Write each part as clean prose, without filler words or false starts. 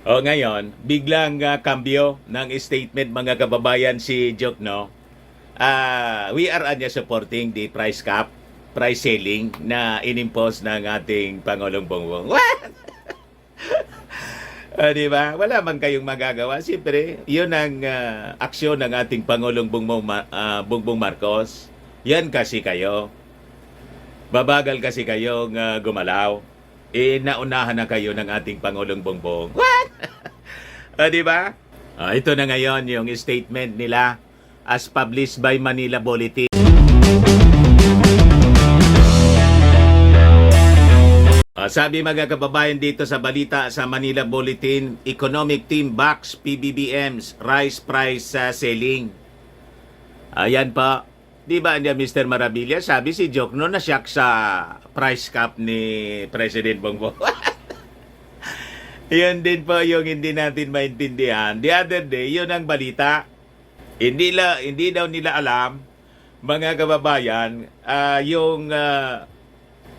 O ngayon, biglang kambyo ng statement mga kababayan si Jokno. We are supporting the price cap, price ceiling na inimpose ng ating Pangulong Bongbong. What? Di ba? Wala man kayong magagawa. Siyempre, yun ang aksyon ng ating Pangulong Bongbong Marcos. Yan kasi kayo. Babagal kasi kayong gumalaw. Naunahan na kayo ng ating Pangulong Bongbong. What? Di ba? Ito na ngayon yung statement nila as published by Manila Bulletin. Sabi mga kababayan dito sa balita sa Manila Bulletin, Economic Team backs PBBM's rise price selling. Ayan pa. Di ba niya Mr. Marabilia, sabi si Jokno na shock sa price cap ni President Bongbong. Yun din po yung hindi natin maintindihan. The other day, yun ang balita. Hindi daw nila alam, mga kababayan, yung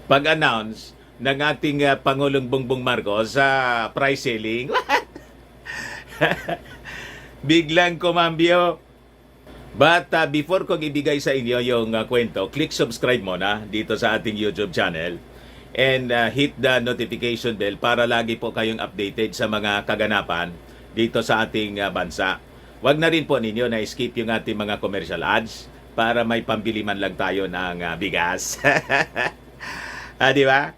pag-announce ng ating Pangulong Bongbong Marcos sa price selling. Biglang kumambyo. But before kong ibigay sa inyo yung kwento, click subscribe muna dito sa ating YouTube channel and hit the notification bell para lagi po kayong updated sa mga kaganapan dito sa ating bansa. Huwag na rin po ninyo na skip yung ating mga commercial ads para may pambili man lang tayo ng bigas. Di ba?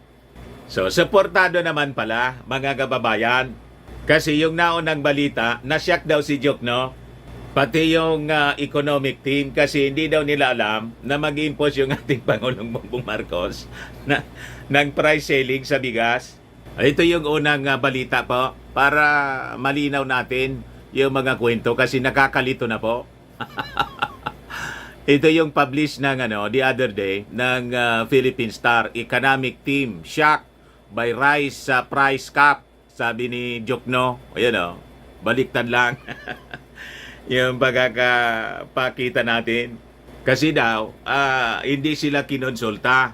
So, supportado naman pala mga kababayan kasi yung naunang balita, nasyak daw si Jokno. Pati yung economic team kasi hindi daw nila alam na mag-impose yung ating Pangulong Bongbong Marcos ng price selling sa bigas. Ito yung unang balita po para malinaw natin yung mga kwento kasi nakakalito na po. Ito yung published ng the other day ng Philippine Star Economic Team shocked by rise sa price cap, sabi ni Jokno. Ayan baliktad lang. Yung pagkakapakita natin. Kasi daw, hindi sila kinonsulta,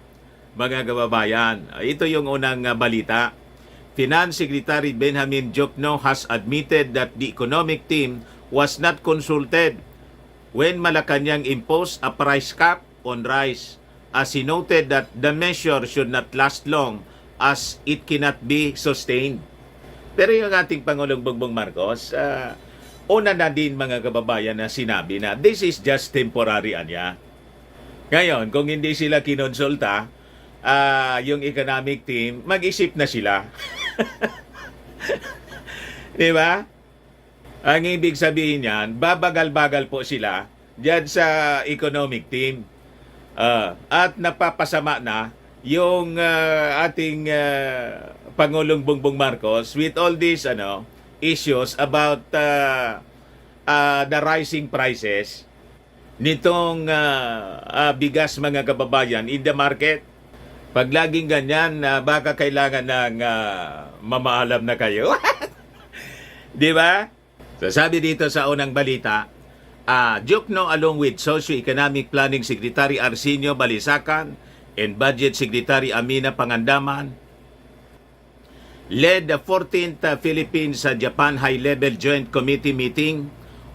mga kababayan. Ito yung unang balita. Finance Secretary Benjamin Jokno has admitted that the economic team was not consulted when Malacanang imposed a price cap on rice, as he noted that the measure should not last long as it cannot be sustained. Pero yung ating Pangulong Bongbong Marcos, una na din mga kababayan na sinabi na this is just temporary anya. Ngayon, kung hindi sila kinonsulta, yung economic team, mag-isip na sila. Di ba? Ang ibig sabihin niyan, babagal-bagal po sila dyan sa economic team. At napapasama na yung ating Pangulong Bongbong Marcos with all these issues about the rising prices nitong bigas mga kababayan in the market. Pag laging ganyan, baka kailangan ng mamaalam na kayo. Di ba? So, sabi dito sa unang balita, Jokno along with Socio-Economic Planning Secretary Arsenio Balisacan and Budget Secretary Amina Pangandaman led the 14th Philippines-Japan High-Level Joint Committee meeting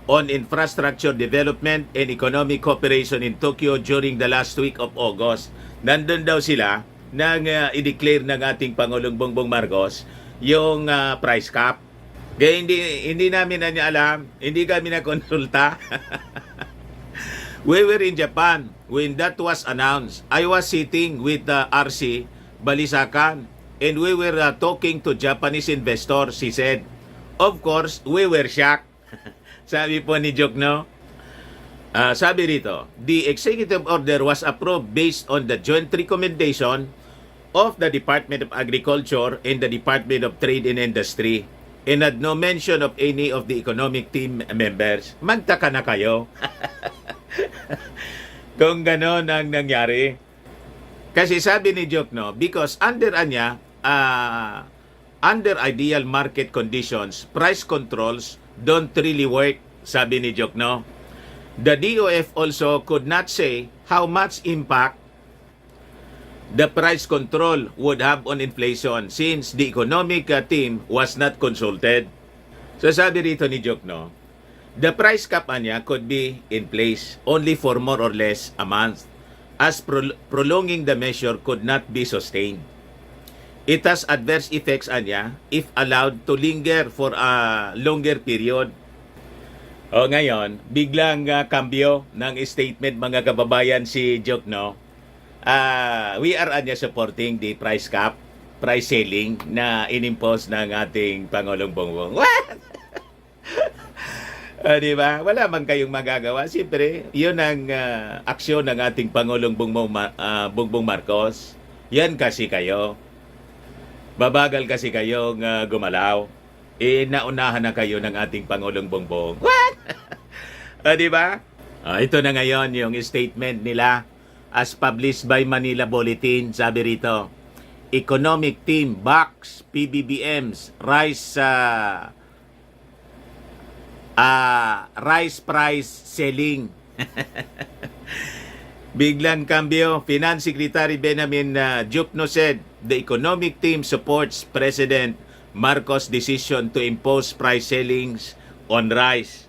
on infrastructure development and economic cooperation in Tokyo during the last week of August. Nandun daw sila nang i-declare ng ating Pangulong Bongbong Marcos yung price cap. Kaya hindi namin na niya alam, hindi kami na-konsulta. We were in Japan when that was announced. I was sitting with RC Balisacan and we were talking to Japanese investors, he said. Of course, we were shocked. Sabi po ni Jokno. Sabi rito, the executive order was approved based on the joint recommendation of the Department of Agriculture and the Department of Trade and Industry and had no mention of any of the economic team members. Magtaka na kayo. Kung gano'n ang nangyari. Kasi sabi ni Jokno, because under ideal market conditions, price controls don't really work, sabi ni Jokno. The DOF also could not say how much impact the price control would have on inflation since the economic team was not consulted. So sabi rito ni Jokno, the price cap niya could be in place only for more or less a month as prolonging the measure could not be sustained. It has adverse effects niya if allowed to linger for a longer period. O ngayon, biglang kambyo ng statement mga kababayan si Jokno. We are supporting the price cap, price ceiling na inimpose ng ating Pangulong Bongbong. What? Di ba? Wala man kayong magagawa. Siyempre, yun ang aksyon ng ating Pangulong Bongbong Marcos. Yan kasi kayo. Babagal kasi kayong gumalaw. Naunahan na kayo ng ating Pangulong Bongbong. What? Di ba? Ito na ngayon yung statement nila as published by Manila Bulletin. Sabi rito, Economic Team backs PBBM's rice price selling. Biglang kambyo. Finance Secretary Benjamin Jokno said the economic team supports President Marcos' decision to impose price ceilings on rice.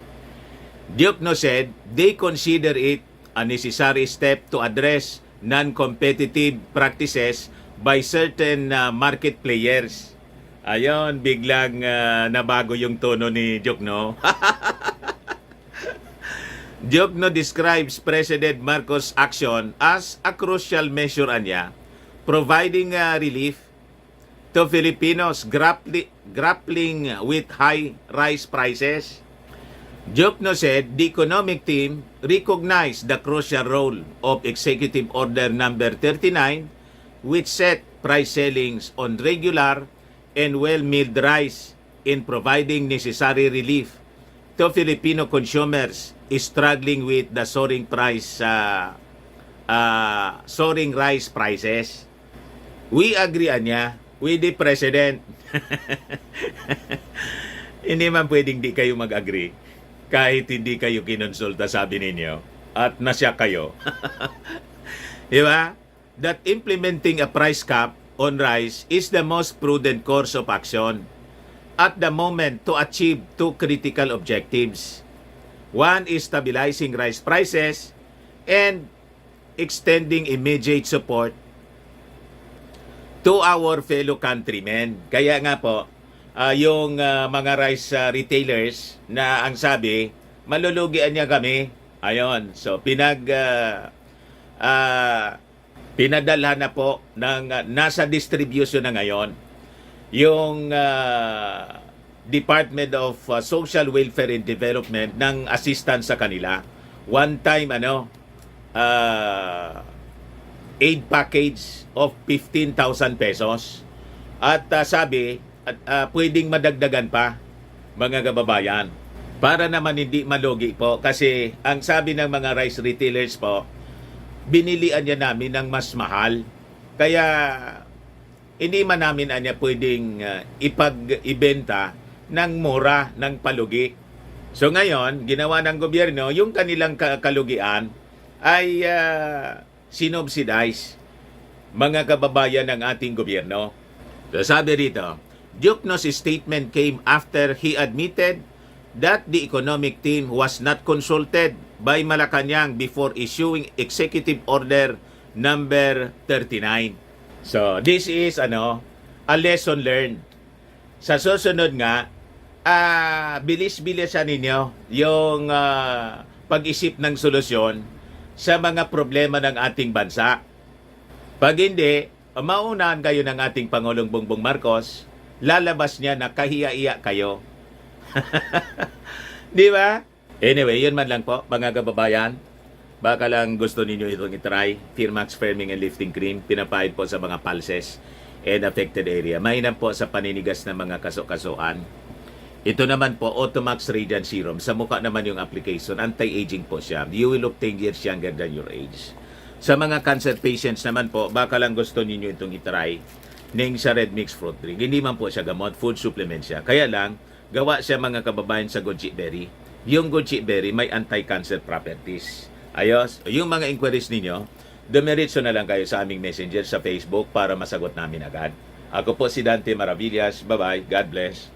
Jokno said they consider it a necessary step to address non-competitive practices by certain market players. Ayon, biglang nabago yung tono ni Jokno. Jokno describes President Marcos' action as a crucial measure niya, providing relief to Filipinos grappling with high rice prices. Jokno said the economic team recognized the crucial role of Executive Order Number 39, which set price ceilings on regular and well-milled rice in providing necessary relief to Filipino consumers struggling with the soaring rice prices. We agree niya with the President. Hindi man pwedeng di kayo mag-agree kahit hindi kayo kinonsulta, sabi ninyo, at nasya kayo. Diba? That implementing a price cap on rice is the most prudent course of action at the moment to achieve two critical objectives. One is stabilizing rice prices and extending immediate support to our fellow countrymen. Kaya nga po, yung mga rice retailers na ang sabi, malulugian niya kami. Ayon, so pinadalhan na po ng nasa distribution na ngayon yung Department of Social Welfare and Development ng assistance sa kanila. One time aid package of 15,000 pesos. At sabi pwedeng madagdagan pa mga kababayan para naman hindi malugi po, kasi ang sabi ng mga rice retailers po, binilian niya namin ng mas mahal. Kaya hindi man namin anya pwedeng ibenta ng mura, ng palugi. So ngayon, ginawa ng gobyerno, yung kanilang kalugian ay sinubsidize mga kababayan ng ating gobyerno. So sabi rito, Jokno's statement came after he admitted that the economic team was not consulted by Malacanang before issuing Executive Order number 39. So, this is a lesson learned. Sa susunod nga, bilis-bilisan ninyo yung pag-isip ng solusyon sa mga problema ng ating bansa. Pag hindi, maunahan kayo ng ating Pangulong Bongbong Marcos, lalabas niya na kahiya-iya kayo. Di ba? Anyway, yun man lang po, mga kababayan. Baka lang gusto ninyo itong itry. Firmax Firming and Lifting Cream, pinapahid po sa mga pulses and affected area. Mainam po sa paninigas ng mga kaso-kasuan. Ito naman po, Automax Radiant Serum. Sa mukha naman yung application, anti-aging po siya. You will look 10 years younger than your age. Sa mga cancer patients naman po, baka lang gusto ninyo itong itry ning sa Red Mix Fruit Drink. Hindi man po siya gamot, food supplement siya. Kaya lang, gawa siya mga kababayan sa goji berry. Yung goji berry may anti-cancer properties. Ayos, yung mga inquiries ninyo, dumiretso na lang kayo sa aming messenger sa Facebook para masagot namin agad. Ako po si Dante Maravillas. Bye-bye. God bless.